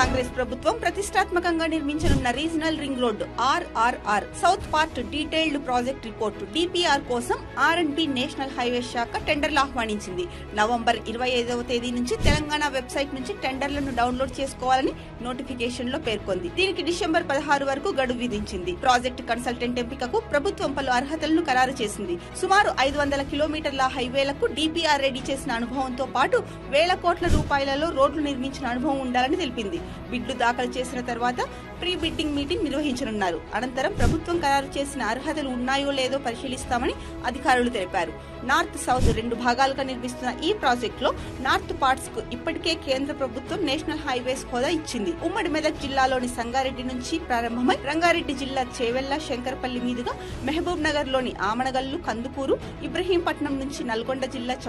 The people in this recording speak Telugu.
కాంగ్రెస్ ప్రభుత్వం ప్రతిష్టాత్మకంగా నిర్మించనున్న regional ring road RRR south part detailed project report DPR కోసం R&B నేషనల్ హైవే శాఖ టెండర్లు ఆహ్వానించింది. నవంబర్ 25వ తేదీ నుంచి తెలంగాణ వెబ్సైట్ నుంచి టెండర్లను డౌన్లోడ్ చేసుకోవాలని నోటిఫికేషన్ లో పేర్కొంది. దీనికి డిసెంబర్ 16 వరకు గడువు విధించింది. ప్రాజెక్టు కన్సల్టెంట్ ఎంపికకు ప్రభుత్వం పలు అర్హతలను ఖరారు చేసింది. సుమారు 500 కిలోమీటర్ల హైవేలకు DPR రెడీ చేసిన అనుభవంతో పాటు వేల కోట్ల రూపాయలలో రోడ్లు నిర్మించిన అనుభవం ఉండాలని తెలిపింది. బిడ్లు దాఖలు చేసిన తర్వాత ప్రీ బిడ్డింగ్ మీటింగ్ నిర్వహించనున్నారు. అనంతరం ప్రభుత్వం ఖరారు చేసిన అర్హతలు ఉన్నాయో లేదో పరిశీలిస్తామని అధికారులు తెలిపారు. నార్త్ సౌత్ 2 భాగాలుగా నిర్మిస్తున్న ఈ ప్రాజెక్టులో నార్త్ పార్ట్స్ కు ఇప్పటికే కేంద్ర ప్రభుత్వం నేషనల్ హైవేస్ హోదా ఇచ్చింది. ఉమ్మడి మెదక్ జిల్లాలోని సంగారెడ్డి నుంచి ప్రారంభమై రంగారెడ్డి జిల్లా చేవెళ్ల, శంకరపల్లి మీదుగా మహబూబ్ నగర్ లోని ఆమనగల్లు, కందుకూరు, ఇబ్రహీంపట్నం నుంచి నల్గొండ జిల్లా